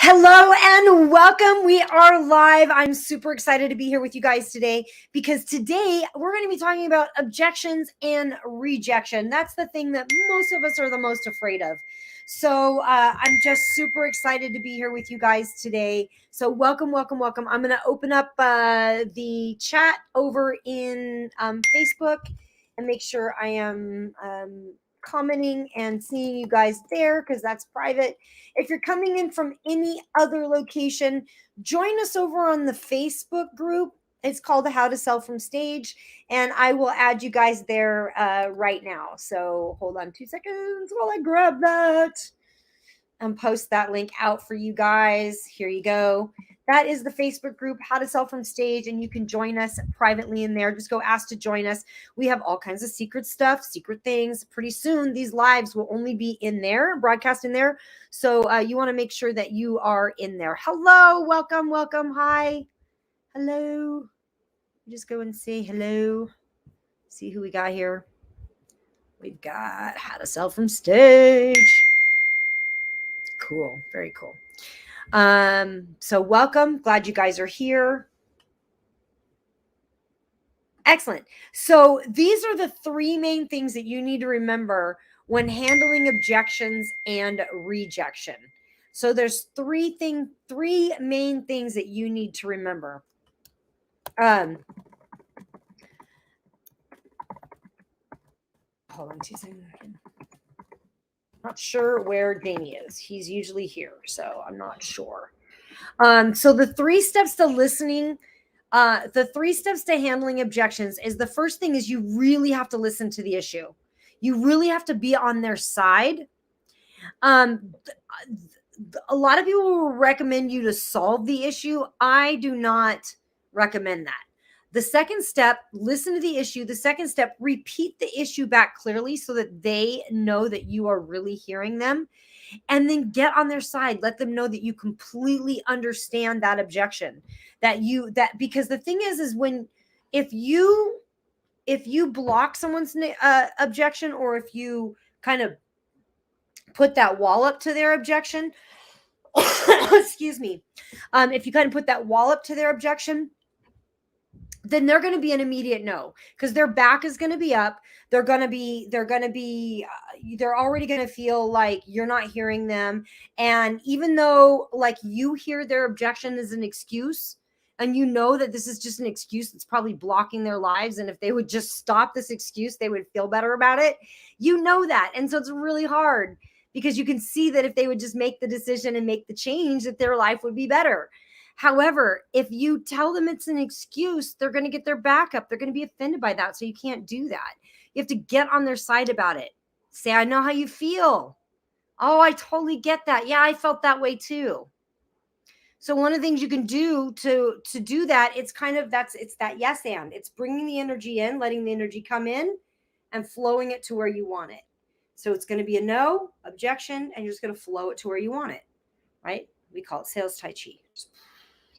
Hello and welcome. We are live. I'm super excited to be here with you guys today because today we're going to be talking about objections and rejection. That's the thing that most of us are the most afraid of. So I'm just super excited to be here with you guys today. So welcome, welcome, welcome. I'm going to open up the chat over in Facebook and make sure I am commenting and seeing you guys there because that's private. If you're coming in from any other location, join us over on the Facebook group. It's called How to Sell from Stage, and I will add you guys there right now. So hold on 2 seconds while I grab that and post that link out for you guys. Here you go. That is the Facebook group, How to Sell from Stage, and you can join us privately in there. Just go ask to join us. We have all kinds of secret stuff, secret things. Pretty soon, these lives will only be in there, broadcast in there. So you want to make sure that you are in there. Hello, welcome, welcome. Hi. Hello. Just go and say hello. See who we got here. We've got How to Sell from Stage. Cool. Very cool. So welcome. Glad you guys are here. Excellent. So these are the three main things that you need to remember when handling objections and rejection. So there's three main things that you need to remember. Hold on 2 seconds. Not sure where Danny is. He's usually here, so I'm not sure. So the 3 steps to listening, the 3 steps to handling objections is the first thing is you really have to listen to the issue. You really have to be on their side. A lot of people will recommend you to solve the issue. I do not recommend that. The second step, listen to the issue. The second step, repeat the issue back clearly so that they know that you are really hearing them. And then get on their side. Let them know that you completely understand that objection. Because the thing is when if you block someone's objection, or if you kind of put that wall up to their objection, excuse me, if you kind of put that wall up to their objection, then they're going to be an immediate no, because their back is going to be up. They're already going to feel like you're not hearing them. And even though like you hear their objection as an excuse, and you know that this is just an excuse that's probably blocking their lives, and if they would just stop this excuse, they would feel better about it. You know that. And so it's really hard, because you can see that if they would just make the decision and make the change, that their life would be better. However, if you tell them it's an excuse, they're going to get their back up. They're going to be offended by that. So you can't do that. You have to get on their side about it. Say, I know how you feel. Oh, I totally get that. Yeah, I felt that way too. So one of the things you can do to do that, it's that yes and. It's bringing the energy in, letting the energy come in, and flowing it to where you want it. So it's going to be a no, objection, and you're just going to flow it to where you want it, right? We call it sales Tai Chi.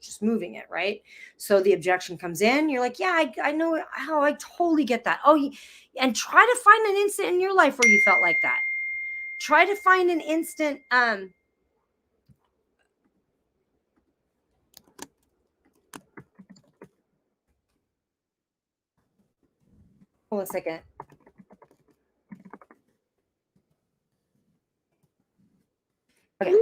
Just moving it, right? So the objection comes in, you're like, yeah, I know how, I totally get that. Oh, and try to find an instant in your life where you felt like that. Try to find an instant. Hold on a second. Okay.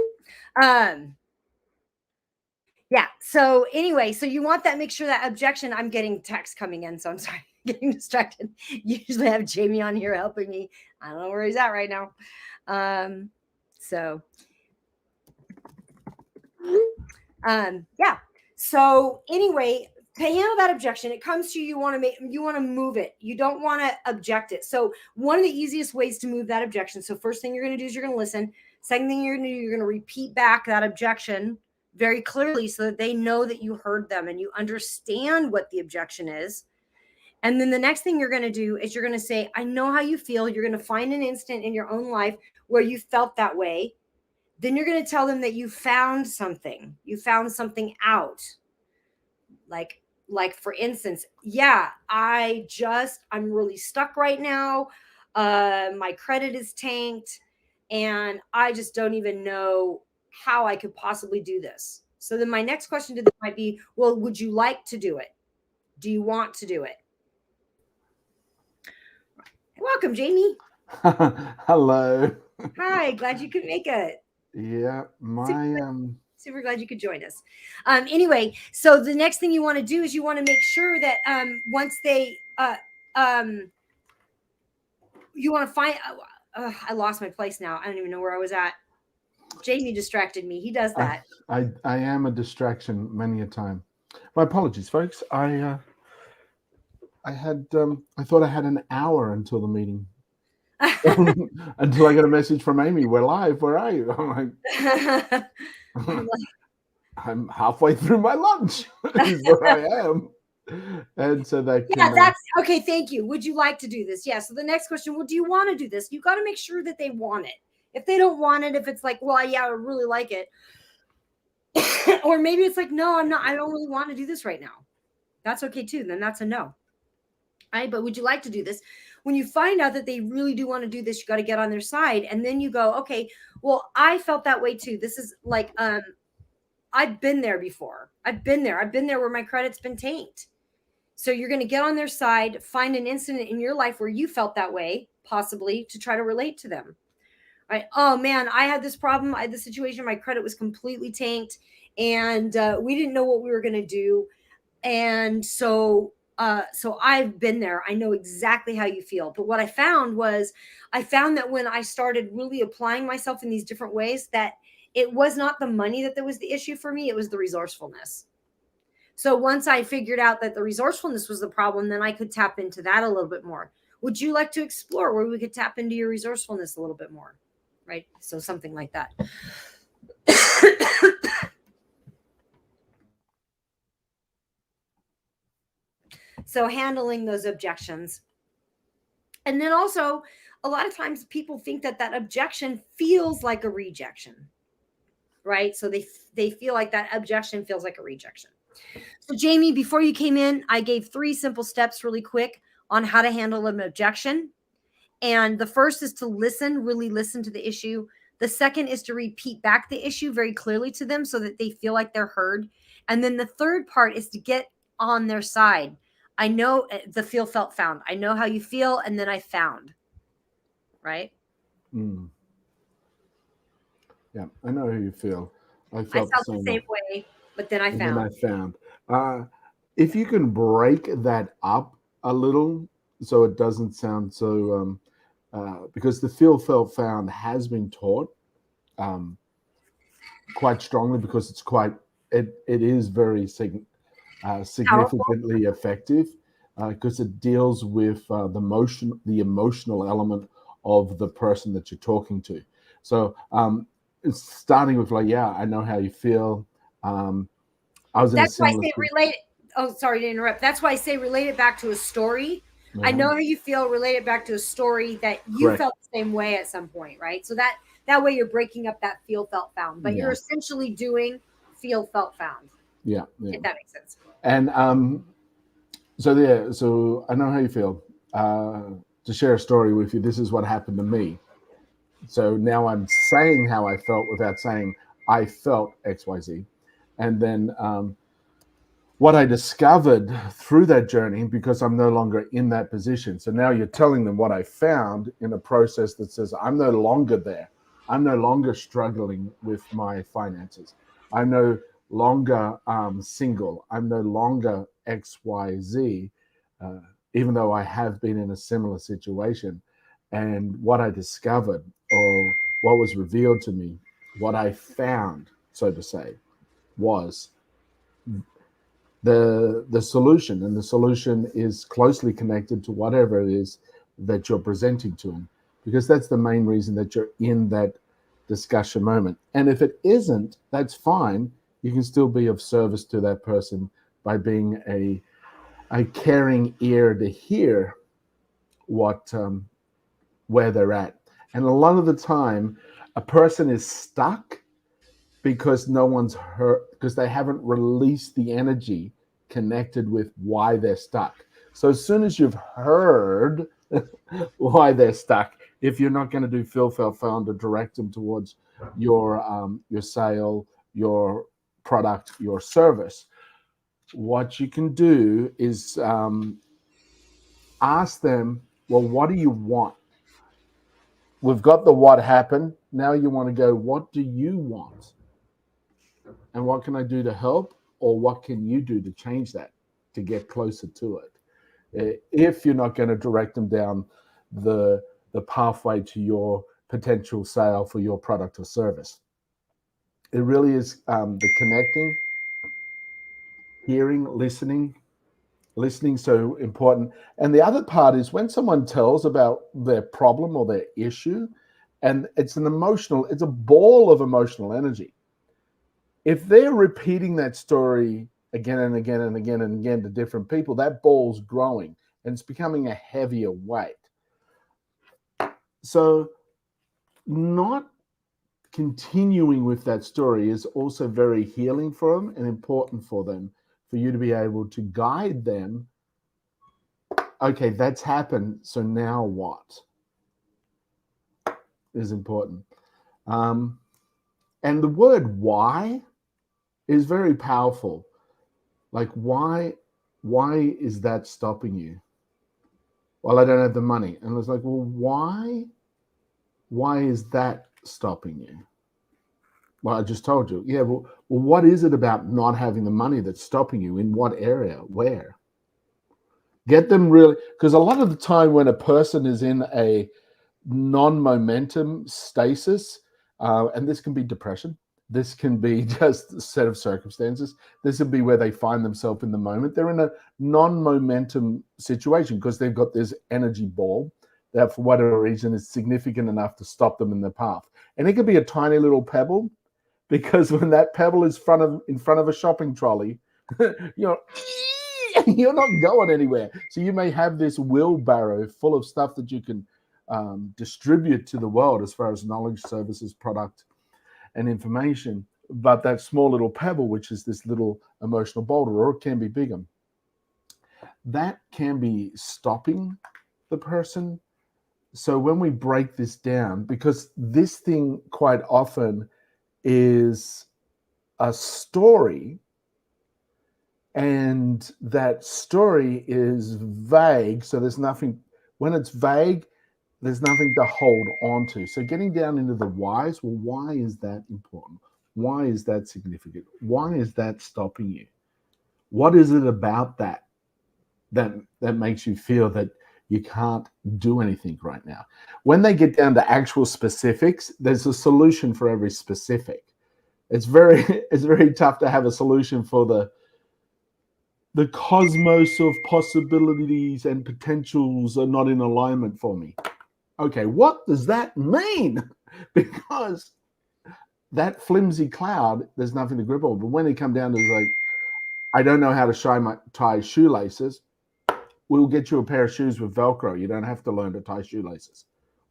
Yeah. So anyway, so you want that, make sure that objection, I'm getting text coming in, so I'm sorry, getting distracted. Usually I have Jamie on here helping me. I don't know where he's at right now. Yeah. So anyway, to handle that objection, it comes to you want to move it. You don't want to object it. So one of the easiest ways to move that objection. So first thing you're going to do is you're going to listen. Second thing you're going to do, you're going to repeat back that objection very clearly so that they know that you heard them and you understand what the objection is. And then the next thing you're going to do is you're going to say, I know how you feel. You're going to find an instant in your own life where you felt that way. Then you're going to tell them that you found something. You found something out. Like for instance, yeah, I'm really stuck right now. My credit is tanked and I just don't even know how I could possibly do this. So then my next question to them might be, well, would you like to do it? Do you want to do it? Welcome, Jamie. Hello. Hi, glad you could make it. Yeah, Super glad you could join us. Anyway, so the next thing you want to do is you want to make sure that once they you want to find I lost my place now. I don't even know where I was at. Jamie distracted me. He does I, that. I am a distraction many a time. My apologies, folks. I thought I had an hour until the meeting. Until I got a message from Amy. We're live. Where are you? I'm like, I'm halfway through my lunch. Is where I am. And so that yeah, can that's okay. Thank you. Would you like to do this? Yeah. So the next question, well, do you want to do this? You got to make sure that they want it. If they don't want it, if it's like, well, yeah, I really like it. Or maybe it's like, no, I'm not, I don't really want to do this right now. That's okay too. Then that's a no. Right. But would you like to do this? When you find out that they really do want to do this, you got to get on their side. And then you go, okay, well, I felt that way too. This is like, I've been there before. I've been there where my credit's been tanked. So you're going to get on their side, find an incident in your life where you felt that way, possibly, to try to relate to them. Right? Oh man, I had this problem. I had this situation. My credit was completely tanked, and we didn't know what we were going to do. And so I've been there. I know exactly how you feel. But what I found that when I started really applying myself in these different ways, that it was not the money that was the issue for me. It was the resourcefulness. So once I figured out that the resourcefulness was the problem, then I could tap into that a little bit more. Would you like to explore where we could tap into your resourcefulness a little bit more? Right? So something like that. So handling those objections. And then also, a lot of times people think that objection feels like a rejection. Right? So they feel like that objection feels like a rejection. So, Jamie, before you came in, I gave 3 simple steps really quick on how to handle an objection. And the first is to listen, really listen to the issue. The second is to repeat back the issue very clearly to them so that they feel like they're heard. And then the third part is to get on their side. I know the feel, felt, found. I know how you feel, and then I found. Right? Mm. Yeah, I know how you feel. I I felt felt the same way, but then I and then found. I found. If you can break that up a little, so it doesn't sound so, because the feel, felt, found has been taught quite strongly because it is very Powerful. significantly effective because it deals with the emotional element of the person that you're talking to. So it's starting with like, yeah, I know how you feel. I was in a That's why I similar. say relate. Oh, sorry to interrupt. That's why I say relate it back to a story. I Uh-huh. know how you feel. Relate it back to a story that you Correct. felt the same way at some point, right? So that way you're breaking up that feel, felt, found, but you're Yeah, essentially doing feel, felt, found. yeah, yeah. If that makes sense. And so I know how you feel. To share a story with you, this is what happened to me. So now I'm saying how I felt without saying I felt XYZ. And then what I discovered through that journey, because I'm no longer in that position. So now you're telling them what I found in a process that says I'm no longer there. I'm no longer struggling with my finances. I'm no longer single. I'm no longer XYZ, uh, even though I have been in a similar situation. And what I discovered, or what was revealed to me, what I found, so to say, was the solution, and the solution is closely connected to whatever it is that you're presenting to them, because that's the main reason that you're in that discussion moment. And if it isn't, that's fine. You can still be of service to that person by being a caring ear to hear what where they're at. And a lot of the time a person is stuck because no one's hurt, because they haven't released the energy connected with why they're stuck. So as soon as you've heard why they're stuck, if you're not going to do feel, felt, found, or direct them towards your sale, your product, your service. What you can do is ask them, well, what do you want? We've got the what happened. Now you want to go, what do you want? And what can I do to help? Or what can you do to change that, to get closer to it? If you're not going to direct them down the pathway to your potential sale for your product or service. It really is the connecting, hearing, listening so important. And the other part is when someone tells about their problem or their issue, and it's a ball of emotional energy. If they're repeating that story again and again and again and again to different people, that ball's growing and it's becoming a heavier weight. So not continuing with that story is also very healing for them and important for them, for you to be able to guide them. Okay, that's happened. So now what is important? And the word why is very powerful. Like, why is that stopping you? Well, I don't have the money. And it's like, well, why is that stopping you? Well, I just told you. Yeah, well, what is it about not having the money that's stopping you? In what area? Where? Get them really, because a lot of the time when a person is in a non-momentum stasis, and this can be depression, this can be just a set of circumstances, this would be where they find themselves in the moment. They're in a non-momentum situation because they've got this energy ball that for whatever reason is significant enough to stop them in their path. And it could be a tiny little pebble, because when that pebble is in front of a shopping trolley, you're not going anywhere. So you may have this wheelbarrow full of stuff that you can distribute to the world as far as knowledge, services, product, and information. But that small little pebble, which is this little emotional boulder, or it can be bigger, that can be stopping the person. So when we break this down, because this thing quite often is a story, and that story is vague. So there's nothing, when it's vague, there's nothing to hold on to. So getting down into the whys, well, why is that important? Why is that significant? Why is that stopping you? What is it about that makes you feel that you can't do anything right now? When they get down to actual specifics, there's a solution for every specific. It's very tough to have a solution for the cosmos of possibilities and potentials are not in alignment for me. Okay, what does that mean? Because that flimsy cloud, there's nothing to grip on. But when it comes down to like, I don't know how to tie shoelaces, we'll get you a pair of shoes with Velcro. You don't have to learn to tie shoelaces.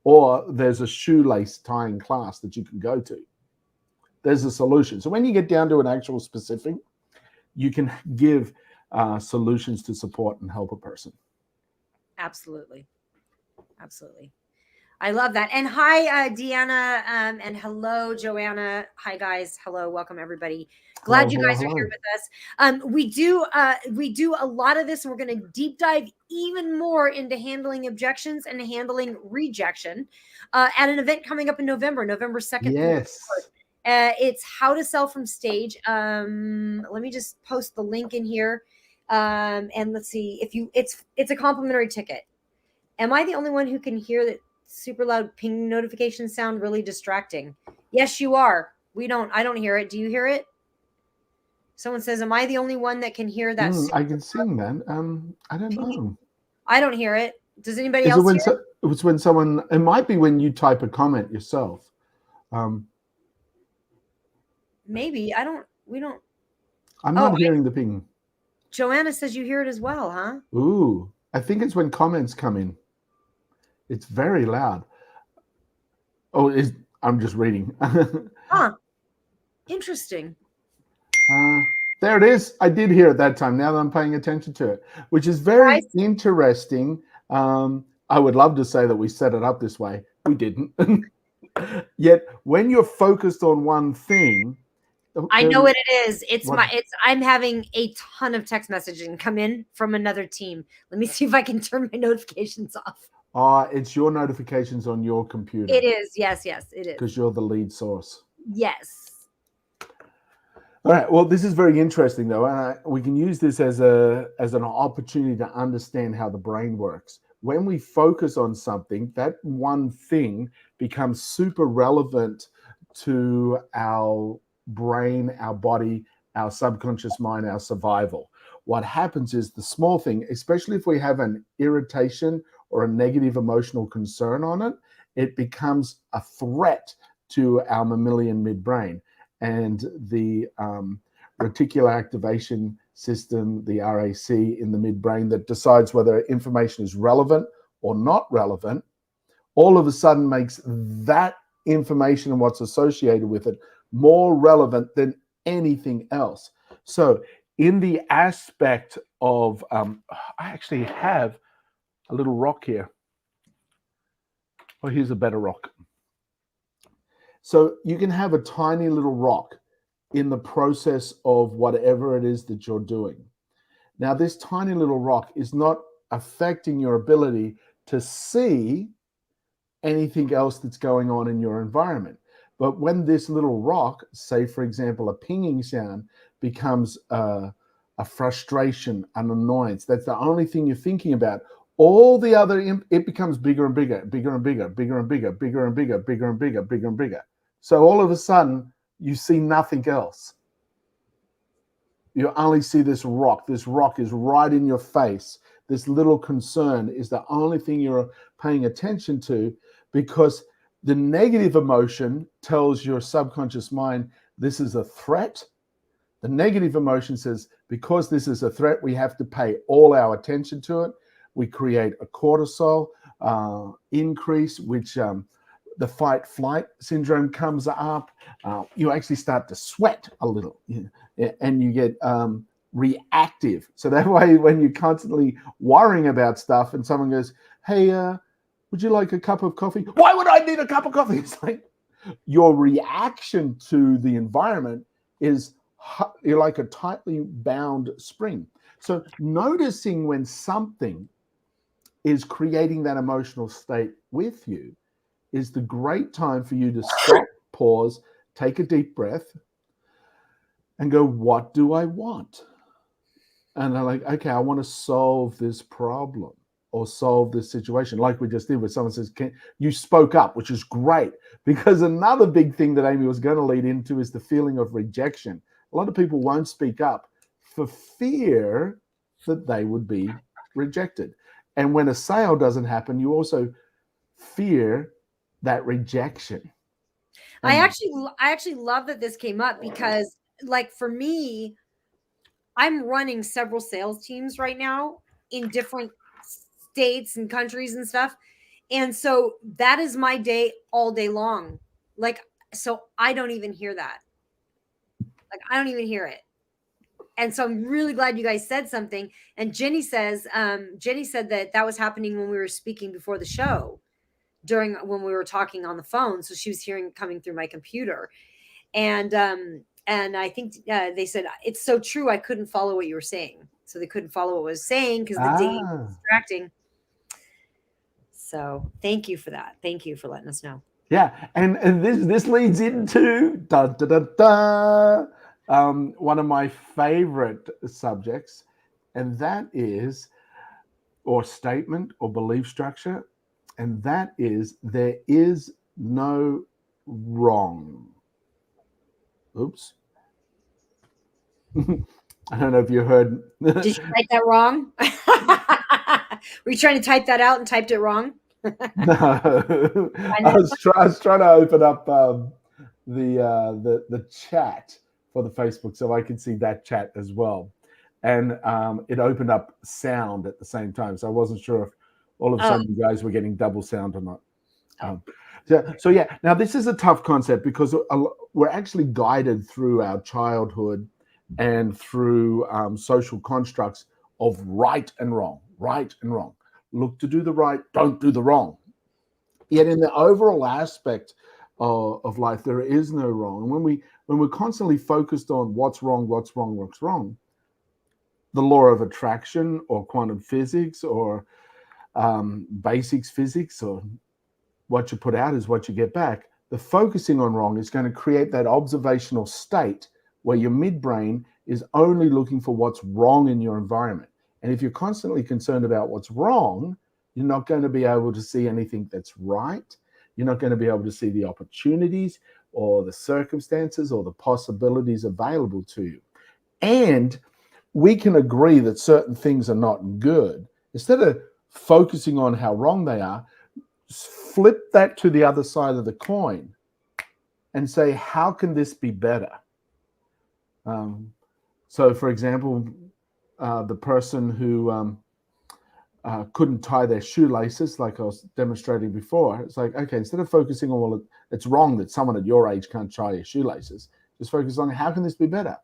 Or there's a shoelace tying class that you can go to. There's a solution. So when you get down to an actual specific, you can give solutions to support and help a person. Absolutely. I love that. And hi, Deanna, and hello, Joanna. Hi, guys. Hello, welcome everybody. Glad you guys are here with us. We do a lot of this, and we're going to deep dive even more into handling objections and handling rejection at an event coming up in November 2nd. Yes. It's how to sell from stage. Let me just post the link in here. And let's see if it's a complimentary ticket. Am I the only one who can hear that super loud ping notifications sound really distracting? Yes, you are. I don't hear it. Do you hear it? Someone says, am I the only one that can hear that? I can sing that. I don't know. I don't hear it. Does anybody else hear it? It was when someone, it might be when you type a comment yourself. Maybe. I'm not hearing the ping. Joanna says you hear it as well, huh? Ooh, I think it's when comments come in. It's very loud. Oh, I'm just reading. Huh. Interesting. There it is. I did hear it that time. Now that I'm paying attention to it, which is very interesting. I would love to say that we set it up this way. We didn't. Yet when you're focused on one thing, I know what it is. What? I'm having a ton of text messaging come in from another team. Let me see if I can turn my notifications off. It's your notifications on your computer. It is. Yes, it is. Because you're the lead source. Yes. All right. Well, this is very interesting, though, and we can use this as an opportunity to understand how the brain works. When we focus on something, that one thing becomes super relevant to our brain, our body, our subconscious mind, our survival. What happens is the small thing, especially if we have an irritation or a negative emotional concern on it, it becomes a threat to our mammalian midbrain. And the reticular activation system, the RAC in the midbrain that decides whether information is relevant or not relevant, all of a sudden makes that information and what's associated with it more relevant than anything else. So in the aspect of, I actually have a little rock here. Oh, here's a better rock. So you can have a tiny little rock in the process of whatever it is that you're doing. Now, this tiny little rock is not affecting your ability to see anything else that's going on in your environment. But when this little rock, say, for example, a pinging sound, becomes a frustration, an annoyance, that's the only thing you're thinking about. All the other, it becomes bigger and bigger, bigger and bigger, bigger and bigger, bigger and bigger, bigger and bigger, bigger and bigger. So all of a sudden, you see nothing else. You only see this rock. This rock is right in your face. This little concern is the only thing you're paying attention to, because the negative emotion tells your subconscious mind this is a threat. The negative emotion says, because this is a threat, we have to pay all our attention to it. We create a cortisol increase, which the fight-flight syndrome comes up. You actually start to sweat a little, and you get reactive. So that way, when you're constantly worrying about stuff and someone goes, hey, would you like a cup of coffee? Why would I need a cup of coffee? It's like your reaction to the environment is you're like a tightly bound spring. So noticing when something is creating that emotional state with you is the great time for you to stop, pause, take a deep breath, and go, what do I want? And I'm like, okay, I want to solve this problem or solve this situation, like we just did, where someone says, you spoke up, which is great, because another big thing that Amy was going to lead into is the feeling of rejection. A lot of people won't speak up for fear that they would be rejected. And when a sale doesn't happen, you also fear that rejection. I actually love that this came up, because like for me, I'm running several sales teams right now in different states and countries and stuff. And so that is my day all day long. Like, so I don't even hear that. Like, I don't even hear it. And so I'm really glad you guys said something. And Jenny said that was happening when we were speaking before the show, when we were talking on the phone. So she was hearing coming through my computer. And I think they said, it's so true. I couldn't follow what you were saying. So they couldn't follow what I was saying because the ding was distracting. So thank you for that. Thank you for letting us know. Yeah. And this leads into one of my favorite subjects, and that is, or statement or belief structure, and that is, there is no wrong. Oops. I don't know if you heard. Did you type that wrong? Were you trying to type that out and typed it wrong? No, I was trying to open up the chat for the Facebook so I could see that chat as well, and it opened up sound at the same time. So I wasn't sure if all of a sudden you guys were getting double sound or not. So yeah, now this is a tough concept because we're actually guided through our childhood and through social constructs of right and wrong, right and wrong. Look to do the right, don't do the wrong. Yet in the overall aspect of life. There is no wrong. And when we're constantly focused on what's wrong, the law of attraction or quantum physics or basics physics, or what you put out is what you get back. The focusing on wrong is going to create that observational state where your midbrain is only looking for what's wrong in your environment. And if you're constantly concerned about what's wrong, you're not going to be able to see anything that's right. You're not going to be able to see the opportunities or the circumstances or the possibilities available to you. And we can agree that certain things are not good. Instead of focusing on how wrong they are, flip that to the other side of the coin and say, how can this be better? So, for example, the person who couldn't tie their shoelaces, like I was demonstrating before, it's like, okay, instead of focusing on, well, it's wrong that someone at your age can't tie your shoelaces, just focus on how can this be better?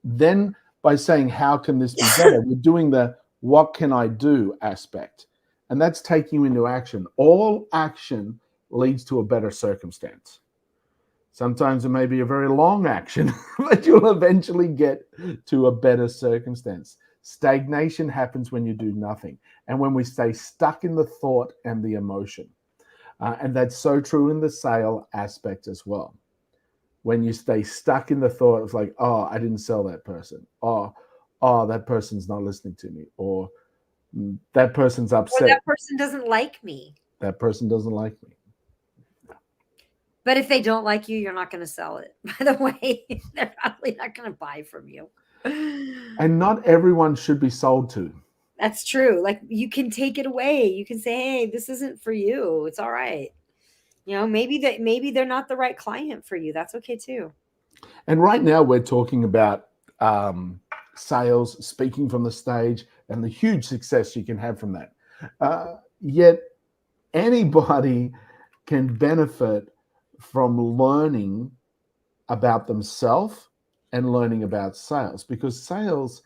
Then by saying, how can this be better? We're doing the what can I do aspect. And that's taking you into action. All action leads to a better circumstance. Sometimes it may be a very long action, but you'll eventually get to a better circumstance. Stagnation happens when you do nothing, and when we stay stuck in the thought and the emotion. And that's so true in the sale aspect as well. When you stay stuck in the thought of like, oh, I didn't sell that person. Oh, that person's not listening to me. Or that person's upset. Or that person doesn't like me. That person doesn't like me. But if they don't like you, you're not going to sell it. By the way, they're probably not going to buy from you. And not everyone should be sold to. That's true. Like, you can take it away. You can say, hey, this isn't for you. It's all right. You know, maybe they're not the right client for you. That's okay too. And right now we're talking about sales, speaking from the stage, and the huge success you can have from that. Yet anybody can benefit from learning about themselves and learning about sales, because sales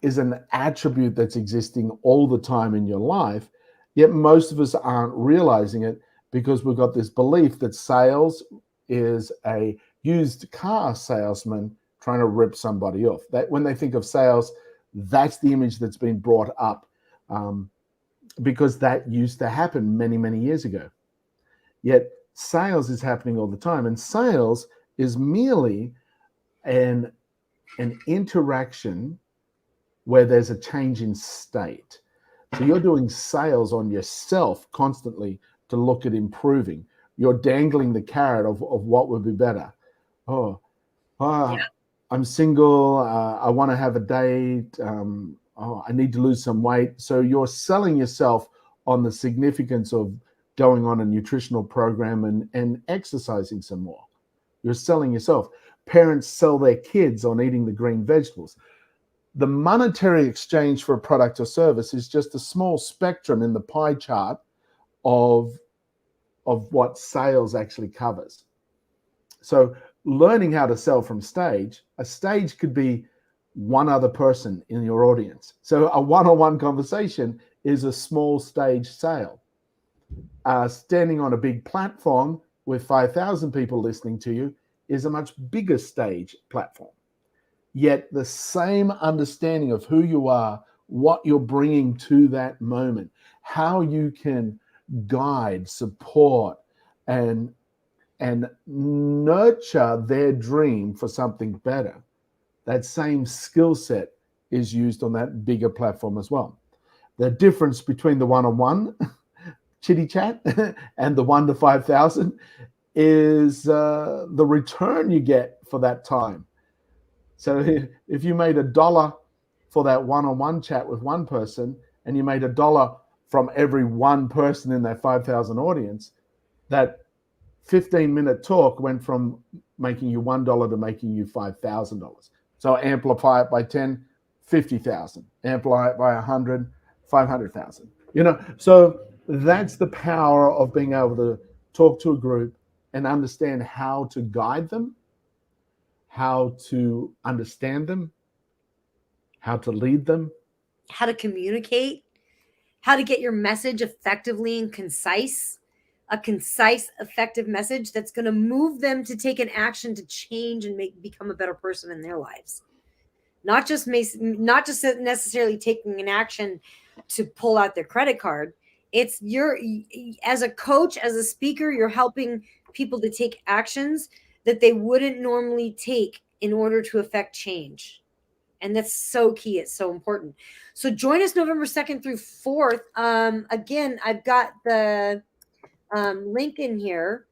is an attribute that's existing all the time in your life, yet most of us aren't realizing it because we've got this belief that sales is a used car salesman trying to rip somebody off. That when they think of sales, that's the image that's been brought up, because that used to happen many, many years ago. Yet sales is happening all the time, and sales is merely an interaction where there's a change in state. So you're doing sales on yourself constantly to look at improving. You're dangling the carrot of what would be better. Yeah. I'm single. I want to have a date. I need to lose some weight. So you're selling yourself on the significance of going on a nutritional program and exercising some more. You're selling yourself. Parents sell their kids on eating the green vegetables. The monetary exchange for a product or service is just a small spectrum in the pie chart of what sales actually covers. So learning how to sell from stage, a stage could be one other person in your audience. So a one-on-one conversation is a small stage sale. Standing on a big platform with 5,000 people listening to you is a much bigger stage platform. Yet the same understanding of who you are, what you're bringing to that moment, how you can guide, support, and nurture their dream for something better. That same skill set is used on that bigger platform as well. The difference between the one-on-one chitty chat and the 1 to 5,000 is the return you get for that time. So if you made $1 for that one-on-one chat with one person, and you made $1 from every one person in that 5,000 audience, that 15-minute talk went from making you $1 to making you $5,000. So amplify it by 10, 50,000. Amplify it by 100, 500,000. You know, so that's the power of being able to talk to a group and understand how to guide them, how to understand them, how to lead them, how to communicate, how to get your message effectively and concise. a concise, effective message that's going to move them to take an action to change and become a better person in their lives. Not just necessarily taking an action to pull out their credit card. It's as a coach, as a speaker, you're helping people to take actions that they wouldn't normally take in order to affect change. And that's so key. It's so important. So join us November 2nd through 4th. Again, I've got the link in here.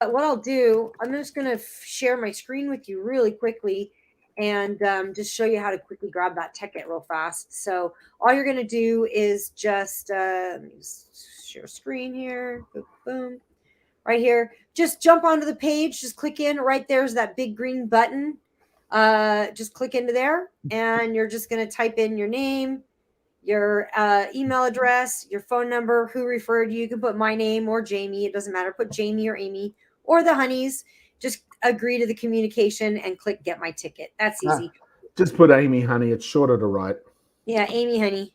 But what I'll do, I'm just going to share my screen with you really quickly and just show you how to quickly grab that ticket real fast. So all you're going to do is just, let me just share screen here. Boom, boom. Right here. Just jump onto the page. Just click in. Right there's that big green button. Just click into there, and you're just going to type in your name, your email address, your phone number, who referred you. You can put my name or Jamie. It doesn't matter. Put Jamie or Amy or the honeys. Just agree to the communication and click get my ticket. That's easy. Just put Amy, honey. It's shorter to write. Yeah, Amy, honey.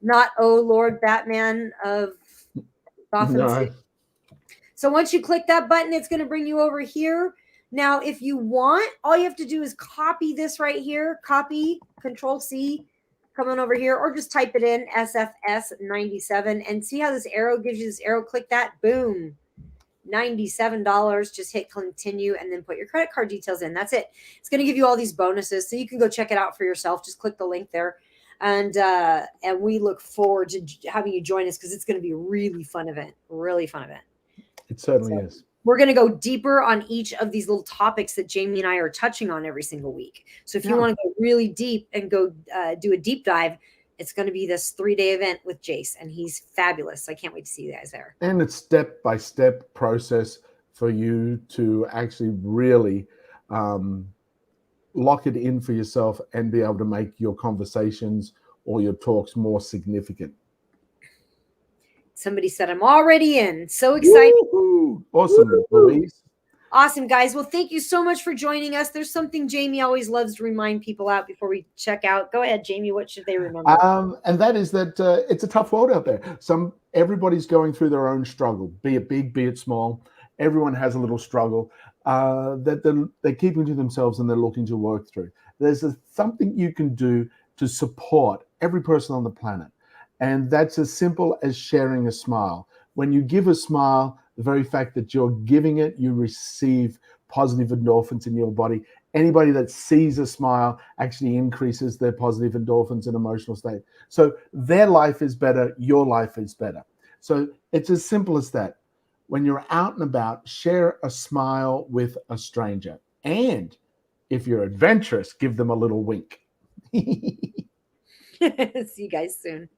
Not, oh, Lord Batman of Gotham City. So once you click that button, it's going to bring you over here. Now, if you want, all you have to do is copy this right here. Copy, Control C, come on over here, or just type it in, SFS97, and see how this arrow gives you this arrow. Click that, boom, $97. Just hit continue and then put your credit card details in. That's it. It's going to give you all these bonuses, so you can go check it out for yourself. Just click the link there. And we look forward to having you join us because it's going to be a really fun event. Really fun event. It certainly is. We're going to go deeper on each of these little topics that Jamie and I are touching on every single week. So if you want to go really deep and go do a deep dive, it's going to be this 3-day event with Jace, and he's fabulous. I can't wait to see you guys there. And it's step-by-step process for you to actually really lock it in for yourself and be able to make your conversations or your talks more significant. Somebody said I'm already in. So excited. Woo-hoo. Awesome, Louise. Awesome, guys. Well, thank you so much for joining us. There's something Jamie always loves to remind people out before we check out. Go ahead, Jamie. What should they remember? And that is that it's a tough world out there. Everybody's going through their own struggle, be it big, be it small. Everyone has a little struggle that they're keeping to themselves and they're looking to work through. There's something you can do to support every person on the planet. And that's as simple as sharing a smile. When you give a smile, the very fact that you're giving it, you receive positive endorphins in your body. Anybody that sees a smile actually increases their positive endorphins and emotional state. So their life is better, your life is better. So it's as simple as that. When you're out and about, share a smile with a stranger. And if you're adventurous, give them a little wink. See you guys soon.